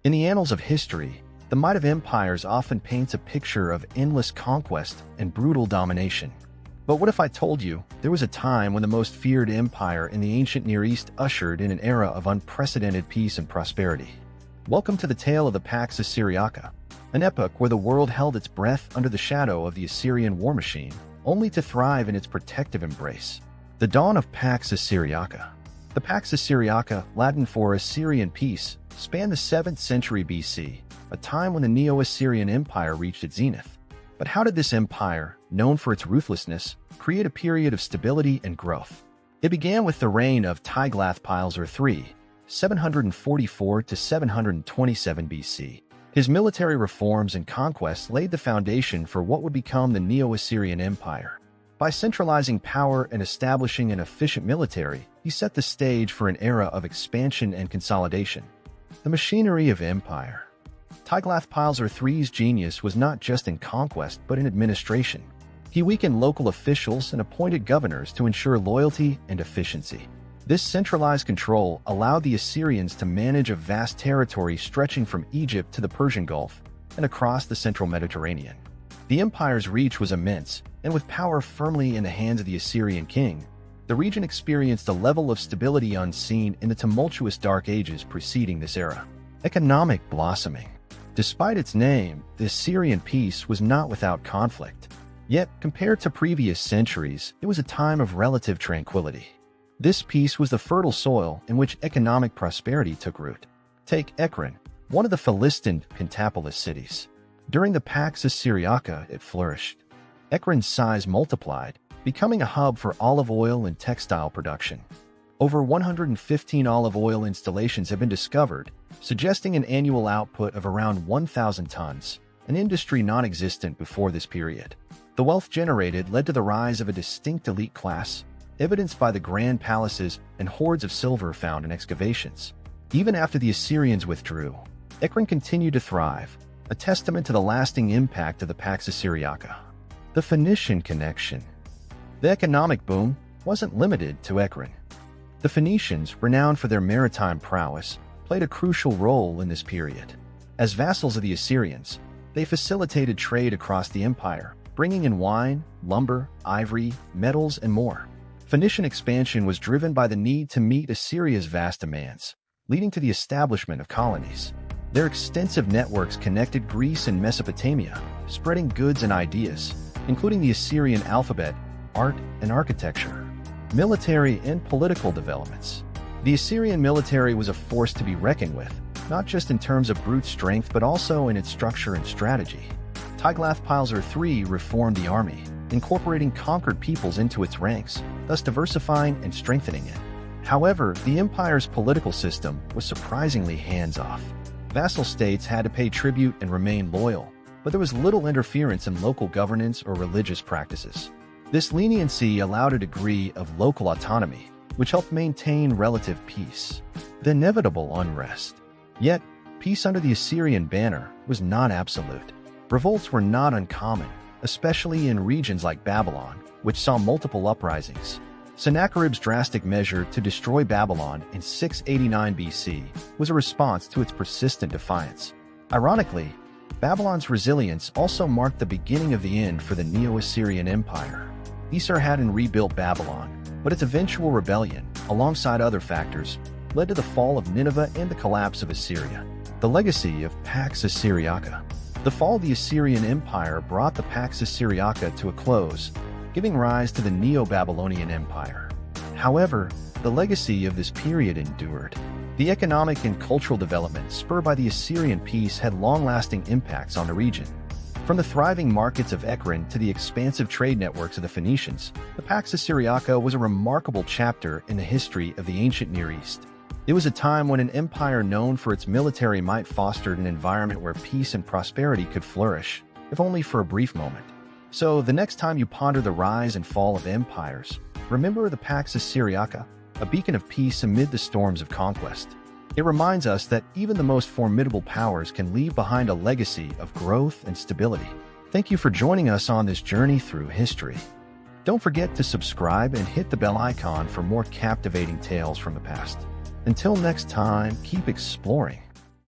In the annals of history, the might of empires often paints a picture of endless conquest and brutal domination. But what if I told you there was a time when the most feared empire in the ancient Near East ushered in an era of unprecedented peace and prosperity? Welcome to the tale of the Pax Assyriaca, an epoch where the world held its breath under the shadow of the Assyrian war machine, only to thrive in its protective embrace. The dawn of Pax Assyriaca. The Pax Assyriaca, Latin for Assyrian peace, spanned the 7th century BC, a time when the neo-Assyrian Empire reached its zenith. But how did this empire, known for its ruthlessness, create a period of stability and growth? It began with the reign of Tiglath-Pileser III, 744 to 727 BC. His military reforms and conquests laid the foundation for what would become the neo-Assyrian Empire. By centralizing power and establishing an efficient military, he set the stage for an era of expansion and consolidation. The machinery of empire. Tiglath-Pileser III's genius was not just in conquest but in administration. He weakened local officials and appointed governors to ensure loyalty and efficiency. This centralized control allowed the Assyrians to manage a vast territory stretching from Egypt to the Persian Gulf and across the central Mediterranean. The empire's reach was immense, and with power firmly in the hands of the Assyrian king, the region experienced a level of stability unseen in the tumultuous Dark Ages preceding this era. Economic blossoming. Despite its name, the Assyrian peace was not without conflict. Yet, compared to previous centuries, it was a time of relative tranquility. This peace was the fertile soil in which economic prosperity took root. Take Ekron, one of the Philistine Pentapolis cities. During the Pax Assyriaca, it flourished. Ekron's size multiplied, becoming a hub for olive oil and textile production. Over 115 olive oil installations have been discovered, suggesting an annual output of around 1,000 tons, an industry non-existent before this period. The wealth generated led to the rise of a distinct elite class, evidenced by the grand palaces and hoards of silver found in excavations. Even after the Assyrians withdrew, Ekron continued to thrive, a testament to the lasting impact of the Pax Assyriaca. The Phoenician connection. The economic boom wasn't limited to Ekron. The Phoenicians, renowned for their maritime prowess, played a crucial role in this period. As vassals of the Assyrians, they facilitated trade across the empire, bringing in wine, lumber, ivory, metals, and more. Phoenician expansion was driven by the need to meet Assyria's vast demands, leading to the establishment of colonies. Their extensive networks connected Greece and Mesopotamia, spreading goods and ideas, including the Assyrian alphabet, art, and architecture. Military and political developments. The Assyrian military was a force to be reckoned with, not just in terms of brute strength but also in its structure and strategy. Tiglath-Pileser III reformed the army, incorporating conquered peoples into its ranks, thus diversifying and strengthening it. However, the empire's political system was surprisingly hands-off. Vassal states had to pay tribute and remain loyal, but there was little interference in local governance or religious practices. This leniency allowed a degree of local autonomy, which helped maintain relative peace. The inevitable unrest. Yet, peace under the Assyrian banner was not absolute. Revolts were not uncommon, especially in regions like Babylon, which saw multiple uprisings. Sennacherib's drastic measure to destroy Babylon in 689 BC was a response to its persistent defiance. Ironically, Babylon's resilience also marked the beginning of the end for the neo-Assyrian Empire. Esarhaddon rebuilt Babylon, but its eventual rebellion, alongside other factors, led to the fall of Nineveh and the collapse of Assyria. The legacy of Pax Assyriaca. The fall of the Assyrian Empire brought the Pax Assyriaca to a close, giving rise to the Neo-Babylonian Empire. However, the legacy of this period endured. The economic and cultural development spurred by the Assyrian peace had long-lasting impacts on the region. From the thriving markets of Ekron to the expansive trade networks of the Phoenicians, the Pax Assyriaca was a remarkable chapter in the history of the ancient Near East. It was a time when an empire known for its military might fostered an environment where peace and prosperity could flourish, if only for a brief moment. So, the next time you ponder the rise and fall of empires, remember the Pax Assyriaca, a beacon of peace amid the storms of conquest. It reminds us that even the most formidable powers can leave behind a legacy of growth and stability. Thank you for joining us on this journey through history. Don't forget to subscribe and hit the bell icon for more captivating tales from the past. Until next time, keep exploring.